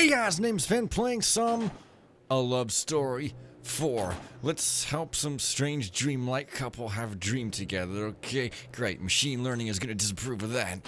Hey guys, name's Fen playing some A Love Story 4. Let's help some strange dreamlike couple have a dream together, okay? Great, machine learning is gonna disapprove of that.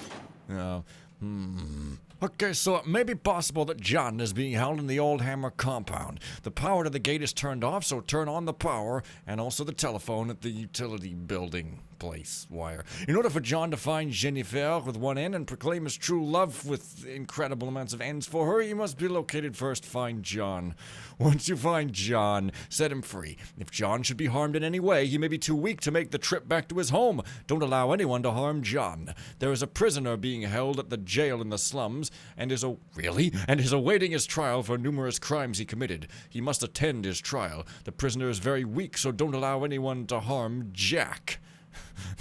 Okay, so it may be possible that John is being held in the old Hammer compound. The power to the gate is turned off, so turn on the power and also the telephone at the utility building place wire. In order for John to find Jenifer with one end and proclaim his true love with incredible amounts of ends for her, you must be located first. Find John. Once you find John, set him free. If John should be harmed in any way, he may be too weak to make the trip back to his home. Don't allow anyone to harm John. There is a prisoner being held at the jail in the slums and is awaiting his trial for numerous crimes he committed. He must attend his trial. The prisoner is very weak, so don't allow anyone to harm Jack.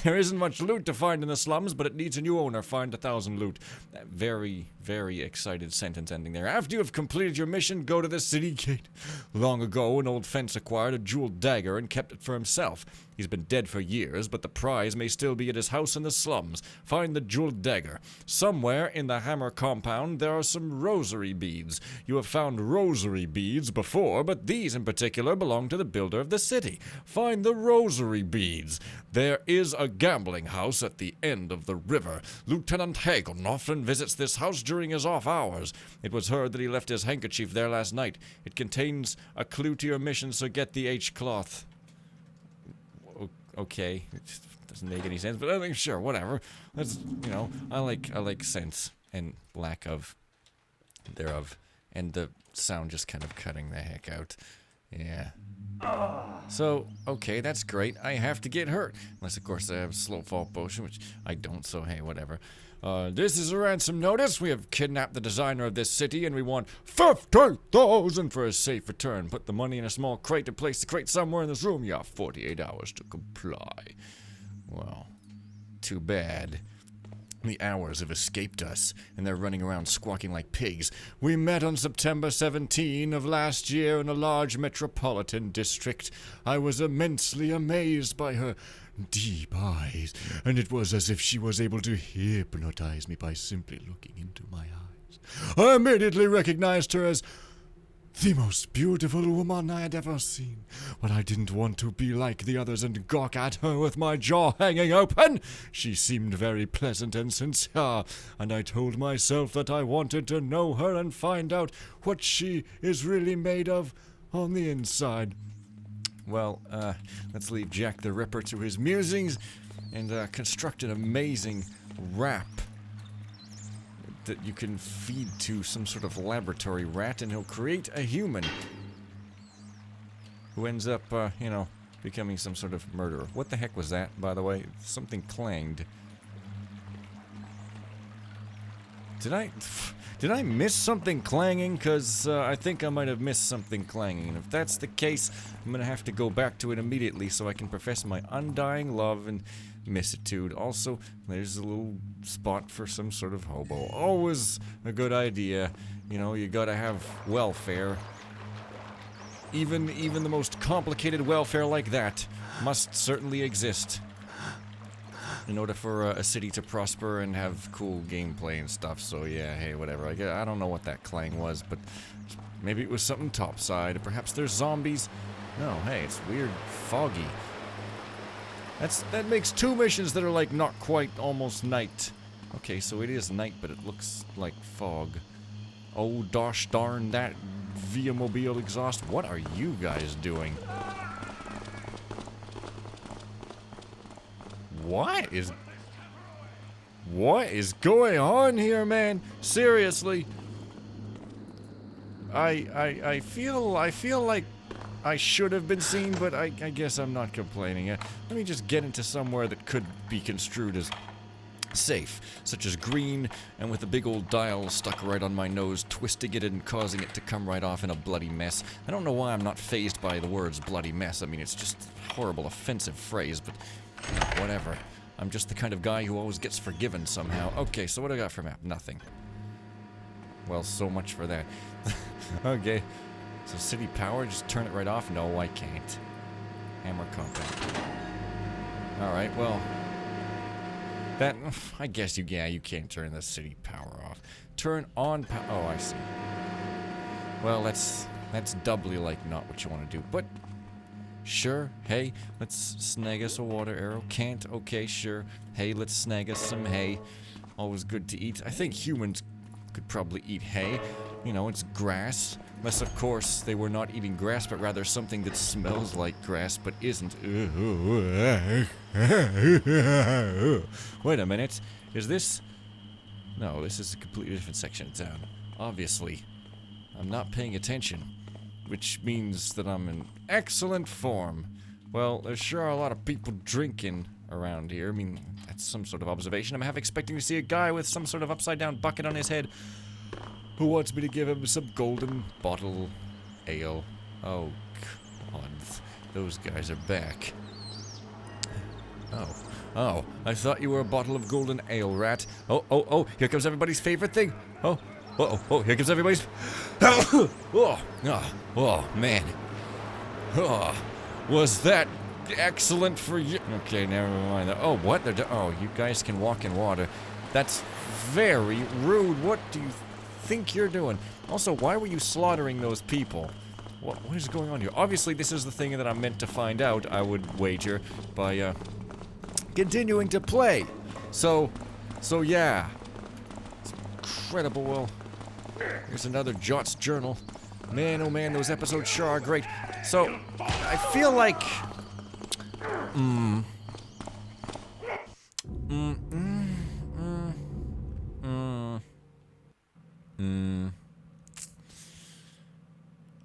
There isn't much loot to find in the slums, but it needs a new owner. Find 1,000 loot. Very, very excited sentence ending there. After you have completed your mission, go to the city gate. Long ago, an old fence acquired a jeweled dagger and kept it for himself. He's been dead for years, but the prize may still be at his house in the slums. Find the jeweled dagger. Somewhere in the Hammer compound, there are some rosary beads. You have found rosary beads before, but these in particular belong to the builder of the city. Find the rosary beads. There is a gambling house at the end of the river. Lieutenant Hagen often visits this house during his off hours. It was heard that he left his handkerchief there last night. It contains a clue to your mission, so get the H-cloth. Okay, it just doesn't make any sense, but I think sure, whatever. That's, you know, I like sense and lack of thereof, and the sound just kind of cutting the heck out. Yeah. So, okay, that's great. I have to get hurt. Unless, of course, I have slow fall potion, which I don't, so hey, whatever. This is a ransom notice. We have kidnapped the designer of this city, and we want 50,000 for a safe return. Put the money in a small crate and place the crate somewhere in this room. You have 48 hours to comply. Well, too bad. The hours have escaped us, and they're running around squawking like pigs. We met on September 17 of last year in a large metropolitan district. I was immensely amazed by her deep eyes, and it was as if she was able to hypnotize me by simply looking into my eyes. I immediately recognized her as the most beautiful woman I had ever seen, but I didn't want to be like the others and gawk at her with my jaw hanging open. She seemed very pleasant and sincere, and I told myself that I wanted to know her and find out what she is really made of on the inside. Well, let's leave Jack the Ripper to his musings and construct an amazing rap that you can feed to some sort of laboratory rat, and he'll create a human who ends up, you know, becoming some sort of murderer. What the heck was that, by the way? Something clanged. Did I miss something clanging? Because I think I might have missed something clanging. And if that's the case, I'm going to have to go back to it immediately so I can profess my undying love and missitude. Also, there's a little spot for some sort of hobo. Always a good idea. You know, you gotta have welfare. Even the most complicated welfare like that must certainly exist in order for a city to prosper and have cool gameplay and stuff. So yeah, hey, whatever. I don't know what that clang was, but maybe it was something topside. Perhaps there's zombies. No, hey, it's weird, foggy. That makes two missions that are like not quite almost night. Okay, so it is night, but it looks like fog. Oh, gosh darn that Via Mobile exhaust. What are you guys doing? What is going on here, man? Seriously. I feel like I should have been seen, but I guess I'm not complaining. Let me just get into somewhere that could be construed as safe, such as green, and with a big old dial stuck right on my nose, twisting it and causing it to come right off in a bloody mess. I don't know why I'm not fazed by the words bloody mess. I mean, it's just a horrible, offensive phrase, but whatever. I'm just the kind of guy who always gets forgiven somehow. Okay, so what do I got for map? Nothing. Well, so much for that. Okay. So city power, just turn it right off? No, I can't. Hammer compound. Alright, well. That, I guess you can't turn the city power off. Turn on oh, I see. Well, that's doubly like not what you want to do, but sure, hey, let's snag us a water arrow. Can't, okay, sure. Hey, let's snag us some hay. Always good to eat. I think humans could probably eat hay. You know, it's grass. Unless, of course, they were not eating grass, but rather something that smells like grass, but isn't. Wait a minute. Is this... No, this is a completely different section of town. Obviously. I'm not paying attention. Which means that I'm in excellent form. Well, there sure are a lot of people drinking around here. I mean, that's some sort of observation. I'm half expecting to see a guy with some sort of upside-down bucket on his head who wants me to give him some golden bottle ale. Oh, God. Those guys are back. Oh, I thought you were a bottle of golden ale, rat. Oh, here comes everybody's favorite thing. Oh, here comes everybody's... oh, man. Oh, was that excellent for you? Okay, never mind. Oh, what? Oh, you guys can walk in water. That's very rude. What do you think you're doing? Also, why were you slaughtering those people? What is going on here? Obviously, this is the thing that I'm meant to find out, I would wager, by, continuing to play. So yeah. It's incredible. Well, here's another Jot's journal. Man, oh man, those episodes sure are great. So, I feel like...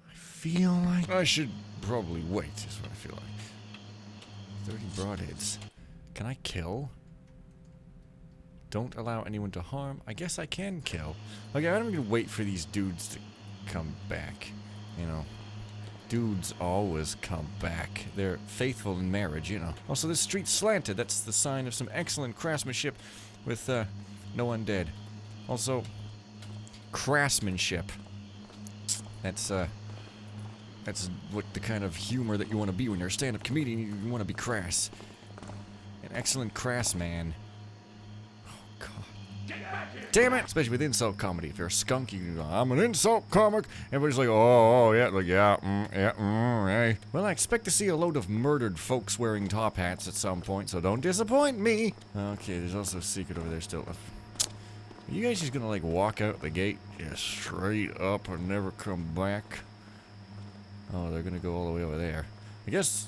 I feel like I should probably wait, is what I feel like. 30 broadheads. Can I kill? Don't allow anyone to harm. I guess I can kill. Okay, I'm gonna wait for these dudes to come back. You know, dudes always come back. They're faithful in marriage, you know. Also, this street's slanted. That's the sign of some excellent craftsmanship with, no undead. Also, craftsmanship. That's what the kind of humor that you want to be when you're a stand-up comedian. You want to be crass. An excellent crass man. Oh, God. Damn it! Especially with insult comedy. If you're a skunk, you go, I'm an insult comic. Everybody's like, oh, yeah, like, hey. Well, I expect to see a load of murdered folks wearing top hats at some point, so don't disappoint me. Okay, there's also a secret over there still. Are you guys just gonna, like, walk out the gate just straight up and never come back? Oh, they're gonna go all the way over there. I guess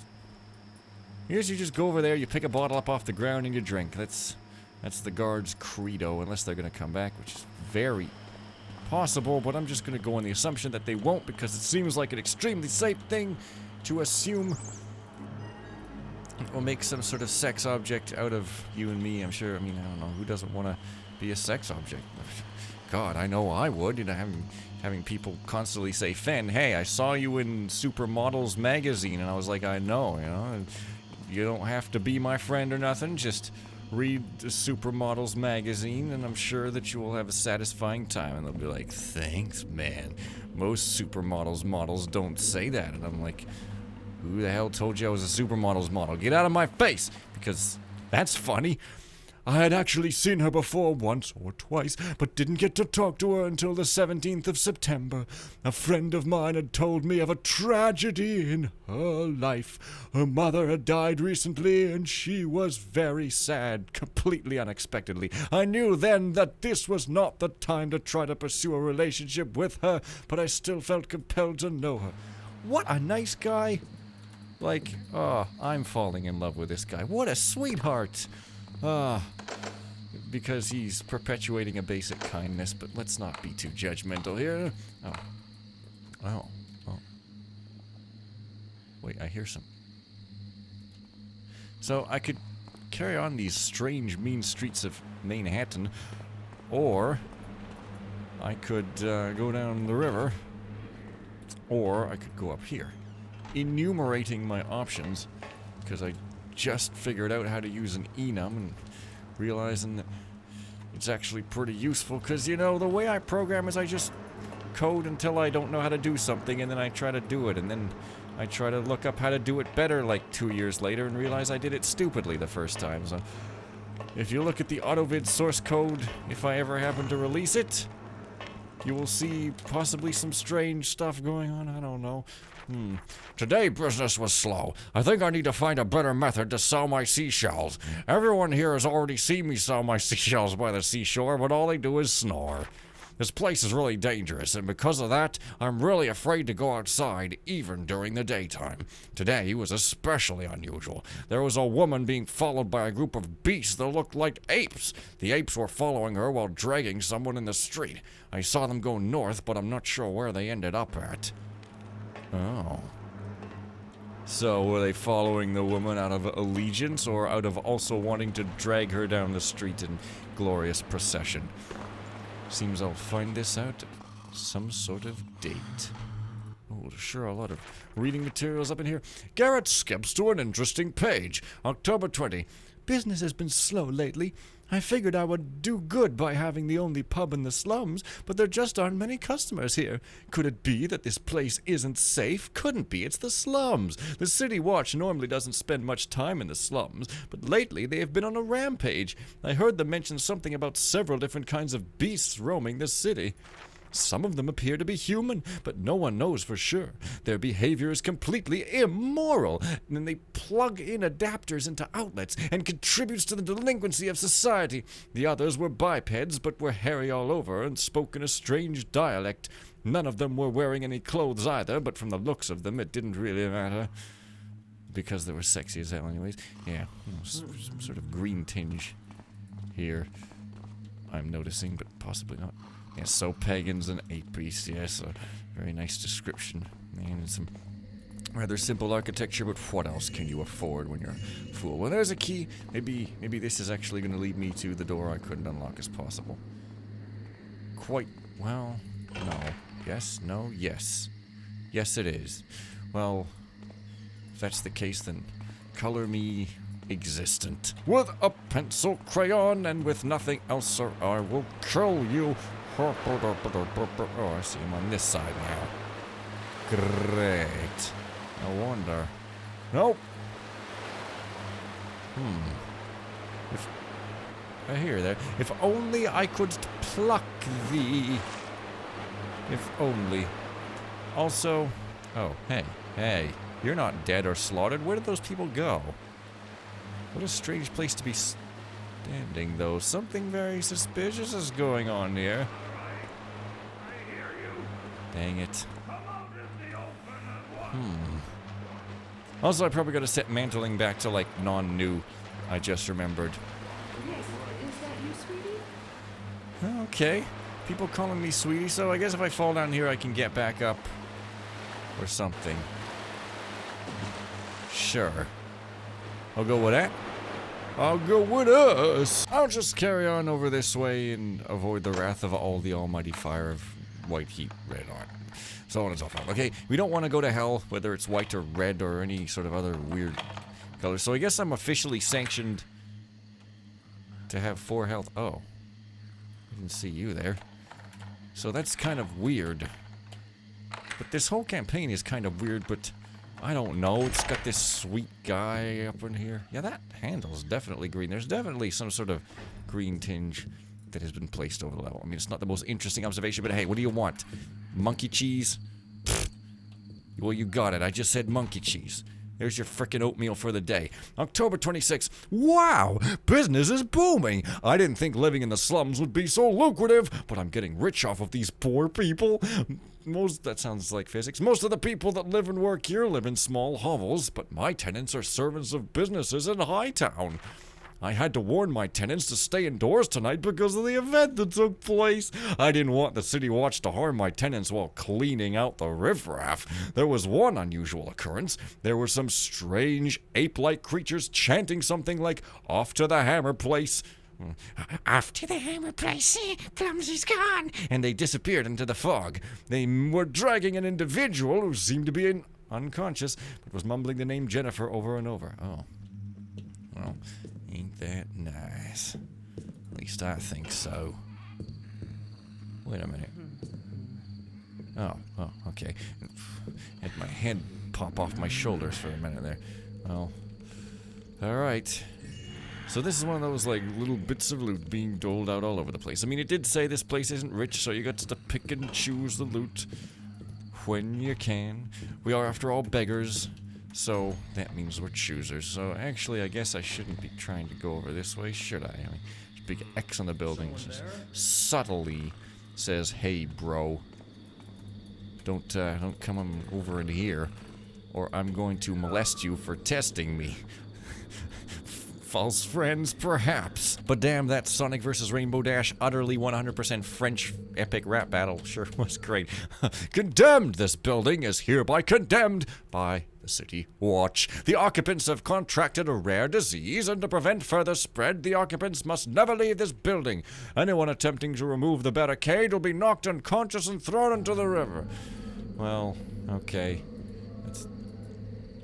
you just go over there, you pick a bottle up off the ground and you drink. That's the guard's credo, unless they're gonna come back, which is very possible, but I'm just gonna go on the assumption that they won't, because it seems like an extremely safe thing to assume. We'll make some sort of sex object out of you and me, I'm sure. I mean, I don't know, who doesn't want to be a sex object? God, I know I would, you know, having people constantly say, Fen, hey, I saw you in Supermodels magazine, and I was like, I know, you know, and you don't have to be my friend or nothing, just read the Supermodels magazine, and I'm sure that you will have a satisfying time. And they'll be like, thanks, man. Most Supermodels models don't say that. And I'm like, who the hell told you I was a Supermodels model? Get out of my face, because that's funny. I had actually seen her before once or twice, but didn't get to talk to her until the 17th of September. A friend of mine had told me of a tragedy in her life. Her mother had died recently, and she was very sad, completely unexpectedly. I knew then that this was not the time to try to pursue a relationship with her, but I still felt compelled to know her. What a nice guy. Like, oh, I'm falling in love with this guy. What a sweetheart. Because he's perpetuating a basic kindness, but let's not be too judgmental here. Oh. Wait, I hear some. So I could carry on these strange, mean streets of Manhattan, or I could go down the river, or I could go up here. Enumerating my options, because I just figured out how to use an enum and realizing that it's actually pretty useful, because, you know, the way I program is I just code until I don't know how to do something, and then I try to do it, and then I try to look up how to do it better like 2 years later and realize I did it stupidly the first time. So if you look at the AutoVid source code, if I ever happen to release it, you will see possibly some strange stuff going on. I don't know. Today business was slow. I think I need to find a better method to sell my seashells. Everyone here has already seen me sell my seashells by the seashore, but all they do is snore. This place is really dangerous, and because of that, I'm really afraid to go outside, even during the daytime. Today was especially unusual. There was a woman being followed by a group of beasts that looked like apes. The apes were following her while dragging someone in the street. I saw them go north, but I'm not sure where they ended up at. Oh. So, were they following the woman out of allegiance, or out of also wanting to drag her down the street in glorious procession? Seems I'll find this out at some sort of date. Oh, sure, a lot of reading materials up in here. Garrett skips to an interesting page. October 20. Business has been slow lately. I figured I would do good by having the only pub in the slums, but there just aren't many customers here. Could it be that this place isn't safe? Couldn't be. It's the slums. The City Watch normally doesn't spend much time in the slums, but lately they have been on a rampage. I heard them mention something about several different kinds of beasts roaming the city. Some of them appear to be human, but no one knows for sure. Their behavior is completely immoral, and they plug in adapters into outlets and contributes to the delinquency of society. The others were bipeds, but were hairy all over and spoke in a strange dialect. None of them were wearing any clothes either, but from the looks of them it didn't really matter. Because they were sexy as hell anyways. Yeah, some sort of green tinge here, I'm noticing, but possibly not. Yes, so pagans and ape beasts, yes, a very nice description. And some rather simple architecture, but what else can you afford when you're a fool? Well, there's a key. Maybe this is actually going to lead me to the door I couldn't unlock as possible. Quite, well, no. Yes, no, yes. Yes, it is. Well, if that's the case, then color me existent. With a pencil crayon and with nothing else, or I will kill you. Oh, I see him on this side now. Great. No wonder. Nope. If I hear there. If only I could pluck thee. If only. Also, oh, hey. You're not dead or slaughtered. Where did those people go? What a strange place to be standing, though. Something very suspicious is going on here. Dang it. Also, I probably gotta set mantling back to, like, non-new. I just remembered. Yes, is that you, sweetie? Okay. People calling me sweetie, so I guess if I fall down here, I can get back up. Or something. Sure. I'll go with that. I'll go with us. I'll just carry on over this way and avoid the wrath of all the almighty fire of white heat, red on. So on and so forth. Okay, we don't want to go to hell, whether it's white or red or any sort of other weird color. So I guess I'm officially sanctioned to have 4 health. Oh. I didn't see you there. So that's kind of weird. But this whole campaign is kind of weird, but I don't know. It's got this sweet guy up in here. Yeah, that handle's definitely green. There's definitely some sort of green tinge that has been placed over the level. I mean, it's not the most interesting observation, but hey, what do you want? Monkey cheese? Pfft. Well, you got it. I just said monkey cheese. There's your frickin' oatmeal for the day. October 26th. Wow! Business is booming! I didn't think living in the slums would be so lucrative, but I'm getting rich off of these poor people. That sounds like physics. Most of the people that live and work here live in small hovels, but my tenants are servants of businesses in Hightown. I had to warn my tenants to stay indoors tonight because of the event that took place. I didn't want the City Watch to harm my tenants while cleaning out the riffraff. There was one unusual occurrence. There were some strange ape-like creatures chanting something like, "Off to the Hammer Place." "Off to the Hammer Place, Plumsy's gone." And they disappeared into the fog. They were dragging an individual who seemed to be unconscious, but was mumbling the name Jenifer over and over. Oh. Well, ain't that nice? At least I think so. Wait a minute. Oh, okay. Had my head pop off my shoulders for a minute there. Well, alright. So this is one of those, like, little bits of loot being doled out all over the place. I mean, it did say this place isn't rich, so you got to pick and choose the loot when you can. We are, after all, beggars, so that means we're choosers. So actually, I guess I shouldn't be trying to go over this way, should I? I mean, there's a big X on the building. Just subtly says, "Hey, bro, don't come over in here, or I'm going to molest you for testing me." False friends, perhaps. But damn, that Sonic vs. Rainbow Dash utterly 100% French epic rap battle sure was great. Condemned! This building is hereby condemned by the City Watch. The occupants have contracted a rare disease, and to prevent further spread, the occupants must never leave this building. Anyone attempting to remove the barricade will be knocked unconscious and thrown into the river. Well, okay.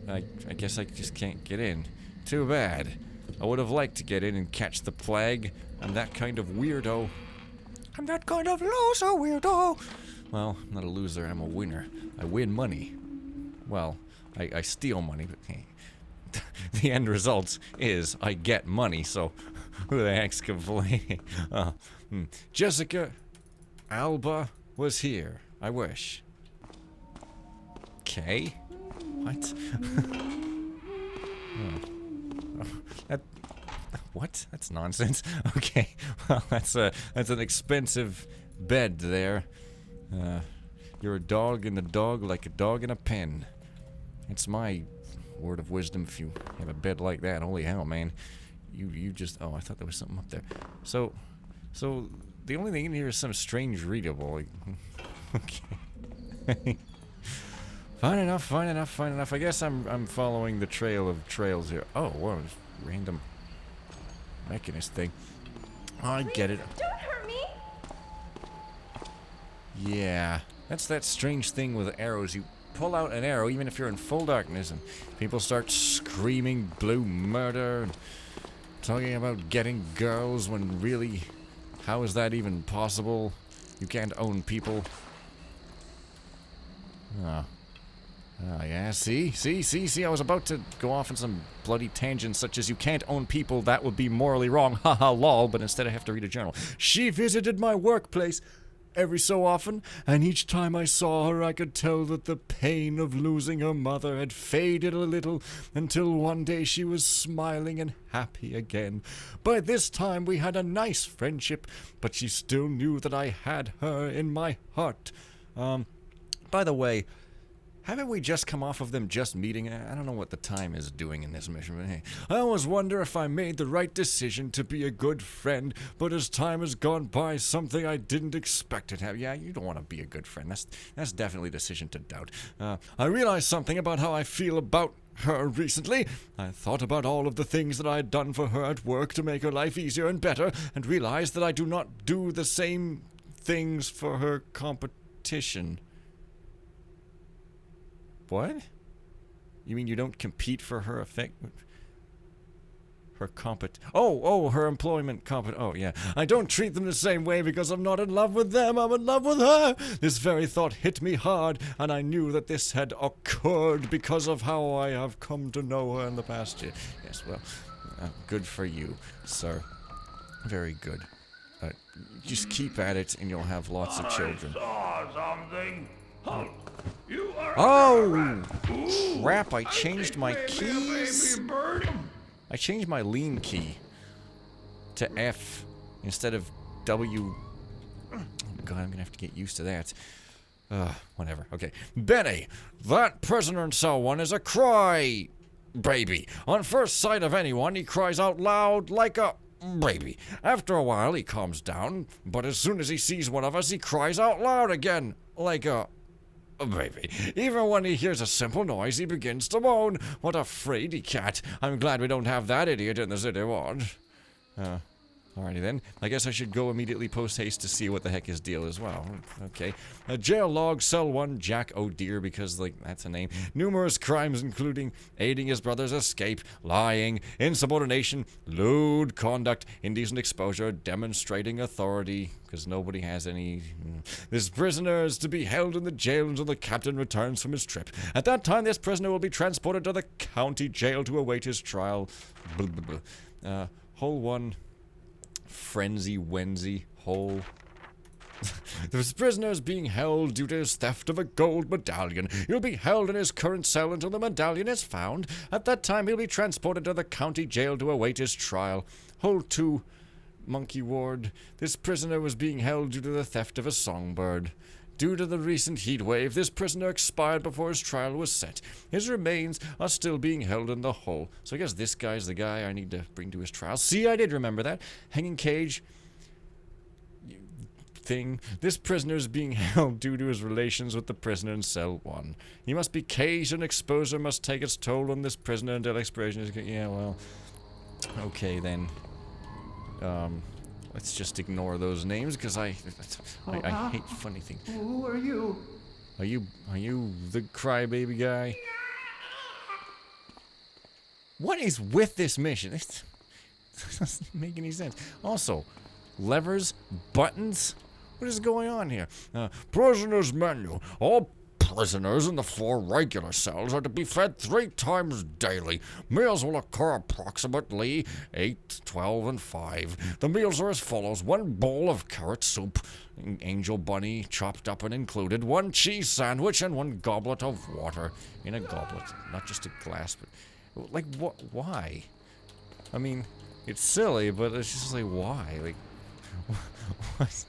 I guess I just can't get in. Too bad. I would have liked to get in and catch the plague. I'm that kind of weirdo. I'm that kind of loser weirdo. Well, I'm not a loser, I'm a winner. I win money. Well, I steal money, but hey, the end result is I get money, so who the heck's complaining? Jessica Alba was here. I wish. Okay. What? What? That's nonsense. Okay, well, that's an expensive bed there. You're a dog in the dog like a dog in a pen. It's my word of wisdom. If you have a bed like that, holy hell, man, you just. Oh, I thought there was something up there. So the only thing in here is some strange readable. Okay. Fine enough. I guess I'm following the trail of trails here. Oh, what this random mechanist thing. Oh, I get it. Don't hurt me! Yeah, that's that strange thing with arrows. You pull out an arrow even if you're in full darkness and people start screaming blue murder and talking about getting girls when really, how is that even possible? You can't own people. Oh, yeah, see, I was about to go off on some bloody tangents such as you can't own people, that would be morally wrong, haha lol, but instead I have to read a journal. She visited my workplace every so often, and each time I saw her I could tell that the pain of losing her mother had faded a little, until one day she was smiling and happy again. By this time we had a nice friendship, but she still knew that I had her in my heart. By the way, haven't we just come off of them just meeting? I don't know what the time is doing in this mission, but hey. I always wonder if I made the right decision to be a good friend, but as time has gone by, something I didn't expect it to have. Yeah, you don't want to be a good friend. That's definitely a decision to doubt. I realized something about how I feel about her recently. I thought about all of the things that I had done for her at work to make her life easier and better, and realized that I do not do the same things for her competition. What? You mean you don't compete for her her employment oh yeah. I don't treat them the same way because I'm not in love with them, I'm in love with her. This very thought hit me hard, and I knew that this had occurred because of how I have come to know her in the past year. Yes, well, good for you, sir. Very good. Just keep at it and you'll have lots of children. I saw something. You are crap, I changed my keys. I changed my lean key to F instead of W. Oh god, I'm gonna have to get used to that. Whatever. Okay. Benny, that prisoner in cell 1 is a cry baby. On first sight of anyone, he cries out loud like a baby. After a while, he calms down, but as soon as he sees one of us, he cries out loud again like a baby. Even when he hears a simple noise, he begins to moan. What a fraidy cat. I'm glad we don't have that idiot in the City Watch. Alrighty then. I guess I should go immediately post-haste to see what the heck his deal is. Well, okay. Jail log, cell 1, Jack O'Dear, because, like, that's a name. Numerous crimes including aiding his brother's escape, lying, insubordination, lewd conduct, indecent exposure, demonstrating authority, because nobody has any. This prisoner is to be held in the jail until the captain returns from his trip. At that time, this prisoner will be transported to the county jail to await his trial. Hole 1. Frenzy Wenzy. Hole. This prisoner is being held due to his theft of a gold medallion. He'll be held in his current cell until the medallion is found. At that time, he'll be transported to the county jail to await his trial. Hole 2. Monkey Ward. This prisoner was being held due to the theft of a songbird. Due to the recent heat wave, this prisoner expired before his trial was set. His remains are still being held in the hole. So I guess this guy's the guy I need to bring to his trial. See, I did remember that. Hanging cage. Thing. This prisoner is being held due to his relations with the prisoner in cell 1. He must be caged, and exposure must take its toll on this prisoner until expiration is... Yeah, well... Okay, then. Let's just ignore those names, because I hate funny things. Who are you? Are you the crybaby guy? What is with this mission? It doesn't make any sense. Also, levers, buttons? What is going on here? Prisoner's menu. All prisoners in the 4 regular cells are to be fed 3 times daily. Meals will occur approximately 8, 12, and 5. The meals are as follows: 1 bowl of carrot soup, angel bunny chopped up and included, 1 cheese sandwich, and 1 goblet of water. In a goblet, not just a glass, but... Like, what? Why? I mean, it's silly, but it's just like, why? Like, what?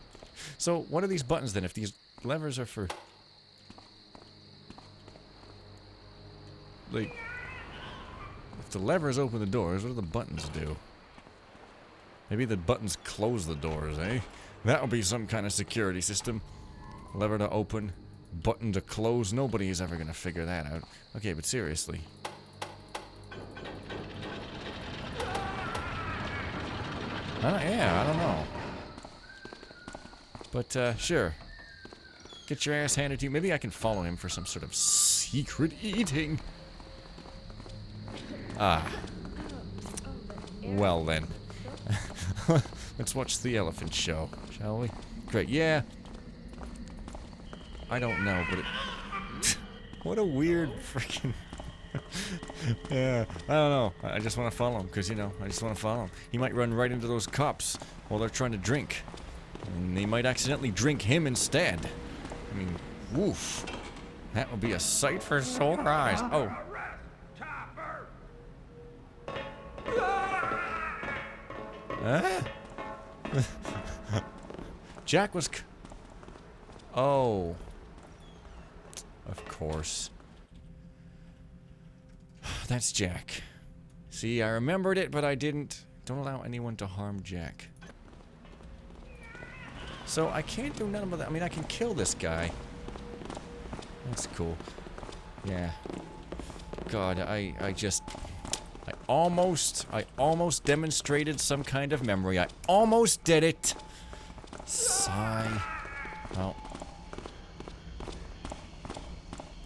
So, what are these buttons then, if these levers are for... Like... If the levers open the doors, what do the buttons do? Maybe the buttons close the doors, eh? That'll be some kind of security system. Lever to open, button to close. Nobody is ever gonna figure that out. Okay, but seriously. Yeah, I don't know. But, sure. Get your ass handed to you. Maybe I can follow him for some sort of secret eating. Ah. Well, then. Let's watch the elephant show, shall we? Great, yeah. I don't know, but it... What a weird freaking... Yeah, I don't know. I just want to follow him, because, you know, I just want to follow him. He might run right into those cops while they're trying to drink. And they might accidentally drink him instead. I mean, woof. That would be a sight for sore eyes. Oh. Huh? Jack was... Oh. Of course. That's Jack. See, I remembered it, but I didn't. Don't allow anyone to harm Jack. So, I can't do none of that. I mean, I can kill this guy. That's cool. Yeah. God, I almost demonstrated some kind of memory. I almost did it. Sigh. Oh.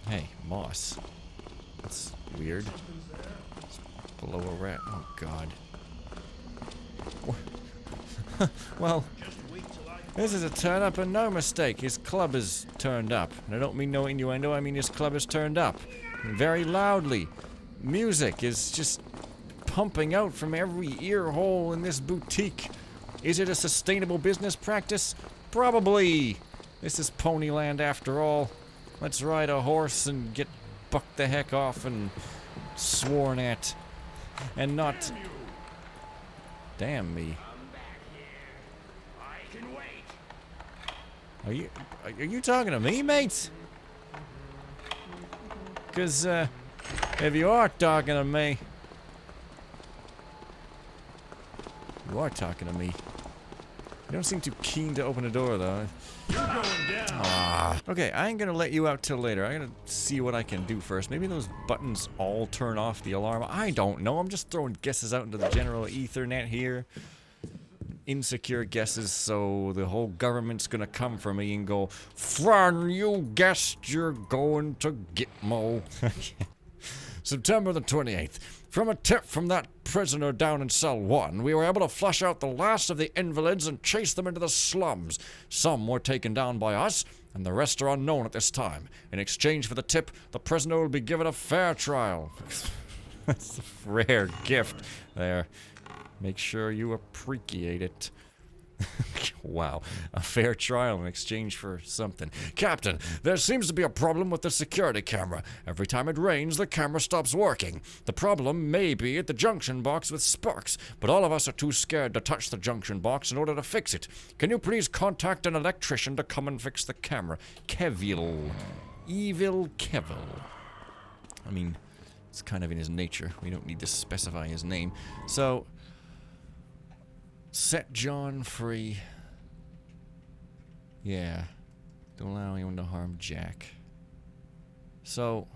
Hey, moss. That's weird. It's below a rat. Oh, God. Well, this is a turn up and no mistake. His club is turned up. And I don't mean no innuendo, I mean his club is turned up. And very loudly. Music is just pumping out from every ear hole in this boutique. Is it a sustainable business practice? Probably. This is Ponyland after all. Let's ride a horse and get bucked the heck off and sworn at. And not... Damn me. Are you talking to me, mates? 'Cause, if you are talking to me... You are talking to me. You don't seem too keen to open the door, though. You're going down. Ah. Okay, I ain't gonna let you out till later. I'm gonna see what I can do first. Maybe those buttons all turn off the alarm. I don't know. I'm just throwing guesses out into the general Ethernet here. Insecure guesses, so the whole government's gonna come for me and go, "Fran, you guessed you're going to Gitmo." September the 28th. From a tip from that prisoner down in cell 1, we were able to flush out the last of the invalids and chase them into the slums. Some were taken down by us, and the rest are unknown at this time. In exchange for the tip, the prisoner will be given a fair trial. That's a rare gift there. Make sure you appreciate it. Wow, a fair trial in exchange for something. Captain, there seems to be a problem with the security camera. Every time it rains, the camera stops working. The problem may be at the junction box with sparks, but all of us are too scared to touch the junction box in order to fix it. Can you please contact an electrician to come and fix the camera? Kevil. Evil Kevil. I mean, it's kind of in his nature. We don't need to specify his name. So, set John free. Yeah. Don't allow anyone to harm Jack. So,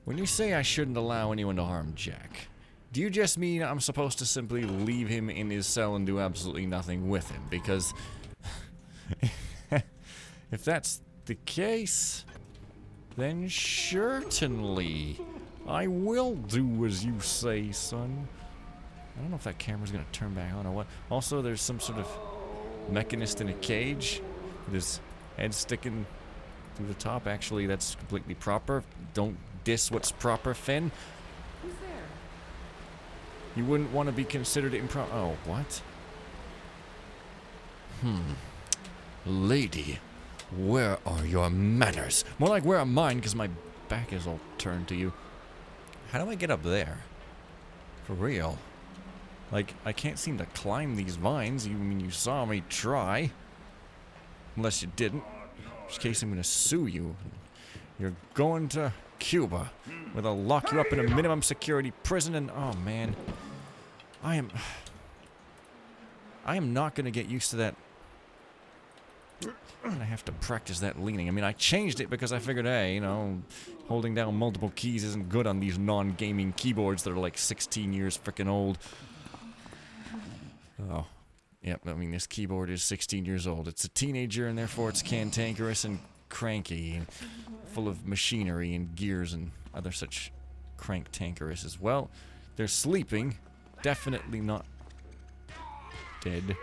when you say I shouldn't allow anyone to harm Jack, do you just mean I'm supposed to simply leave him in his cell and do absolutely nothing with him? Because if that's the case, then certainly I will do as you say, son. I don't know if that camera's gonna turn back on or what. Also, there's some sort of mechanist in a cage with his head sticking through the top. Actually, that's completely proper. Don't diss what's proper, Finn. Who's there? You wouldn't want to be considered improper. Oh, what? Lady, where are your manners? More like, where are mine, because my back is all turned to you. How do I get up there? For real? Like, I can't seem to climb these vines. You mean you saw me try? Unless you didn't. In which case I'm gonna sue you. You're going to Cuba, where they'll lock you up in a minimum security prison and... Oh, man. I am not gonna get used to that. I'm gonna have to practice that leaning. I mean, I changed it because I figured, hey, you know, holding down multiple keys isn't good on these non-gaming keyboards that are like 16 years frickin' old. Oh. Yep, I mean, this keyboard is 16 years old. It's a teenager, and therefore it's cantankerous and cranky, and full of machinery and gears and other such crank-tankerous as well. They're sleeping. Definitely not dead.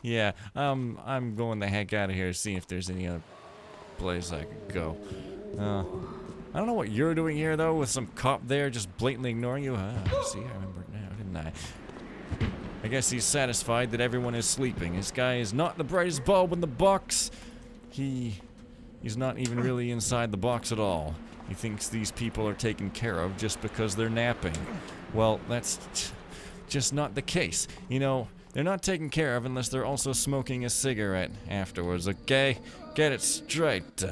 Yeah, I'm going the heck out of here to see if there's any other place I could go. I don't know what you're doing here, though, with some cop there just blatantly ignoring you. See, I remember it now, didn't I? I guess he's satisfied that everyone is sleeping. This guy is not the brightest bulb in the box. He's not even really inside the box at all. He thinks these people are taken care of just because they're napping. Well, that's just not the case. You know, they're not taken care of unless they're also smoking a cigarette afterwards, okay? Get it straight.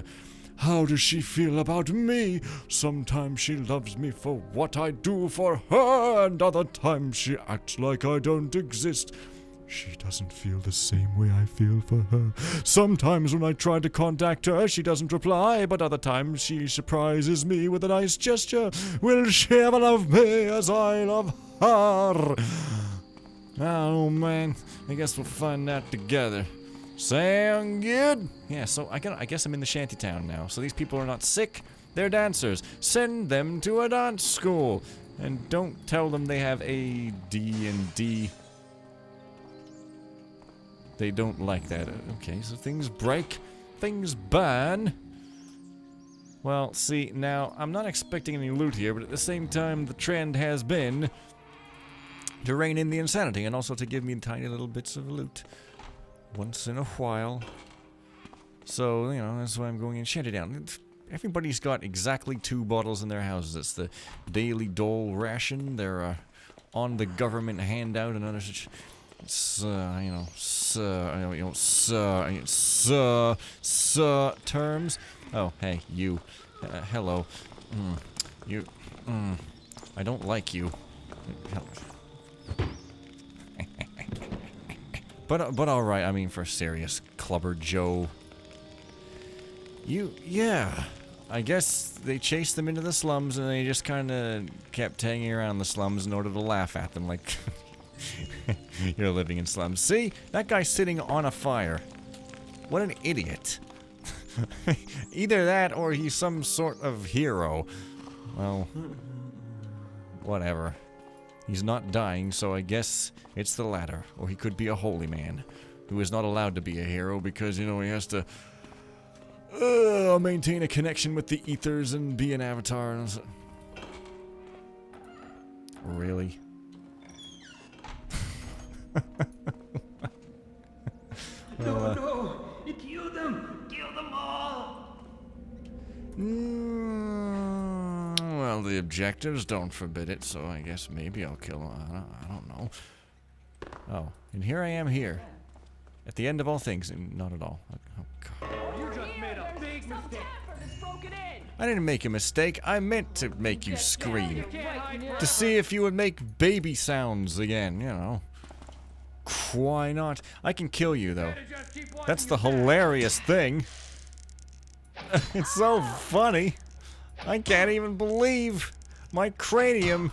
How does she feel about me? Sometimes she loves me for what I do for her, and other times she acts like I don't exist. She doesn't feel the same way I feel for her. Sometimes when I try to contact her, she doesn't reply, but other times she surprises me with a nice gesture. Will she ever love me as I love her? Oh man, I guess we'll find out together. Sound good? Yeah, so I guess I'm in the shanty town now. So these people are not sick, they're dancers. Send them to a dance school. And don't tell them they have A, D, and D. They don't like that. Okay, so things break, things burn. Well, see, now, I'm not expecting any loot here, but at the same time, the trend has been to rein in the insanity and also to give me tiny little bits of loot once in a while. So, you know, that's why I'm going in shanty down. Everybody's got exactly 2 bottles in their houses. It's the daily dole ration. They're on the government handout and other such, terms. Oh, hey, you. Hello. You. I don't like you. But alright, I mean, for serious, Clubber Joe. Yeah. I guess they chased them into the slums and they just kinda kept hanging around the slums in order to laugh at them like, you're living in slums. See? That guy's sitting on a fire. What an idiot. Either that or he's some sort of hero. Well, whatever. He's not dying, so I guess it's the latter. Or he could be a holy man who is not allowed to be a hero because, you know, he has to I'll maintain a connection with the ethers and be an avatar. Really? No, no! Kill them! Kill them all! Well, the objectives don't forbid it, so I guess maybe I'll kill him. I don't know. Oh, and here I am here. At the end of all things, and not at all. Oh, God. You just made a big mistake! I didn't make a mistake. I meant to make you scream. To see if you would make baby sounds again, you know. Why not? I can kill you, though. That's the hilarious thing. It's so funny. I can't even believe my cranium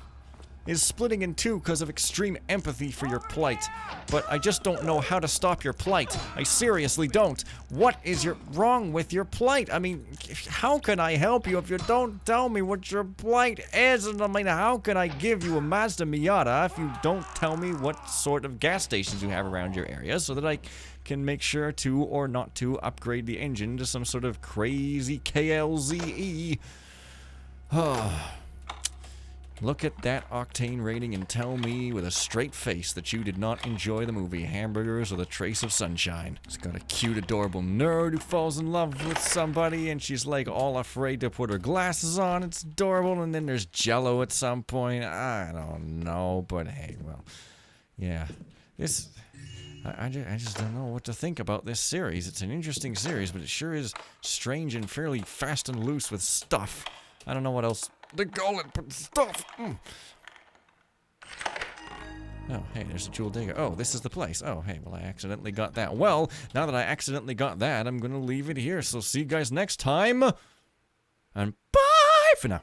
is splitting in two because of extreme empathy for your plight. But I just don't know how to stop your plight. I seriously don't. What is wrong with your plight? I mean, how can I help you if you don't tell me what your plight is? And I mean, how can I give you a Mazda Miata if you don't tell me what sort of gas stations you have around your area so that I can make sure to or not to upgrade the engine to some sort of crazy KLZE? Look at that octane rating and tell me with a straight face that you did not enjoy the movie Hamburgers with a Trace of Sunshine. It's got a cute, adorable nerd who falls in love with somebody and she's like all afraid to put her glasses on. It's adorable. And then there's Jello at some point. I don't know, but hey, well, yeah. I just don't know what to think about this series. It's an interesting series, but it sure is strange and fairly fast and loose with stuff. I don't know what else they call it, but stuff. Oh, hey, there's a jewel digger. Oh, this is the place. Oh, hey, well, I accidentally got that. Well, now that I accidentally got that, I'm going to leave it here. So see you guys next time. And bye for now.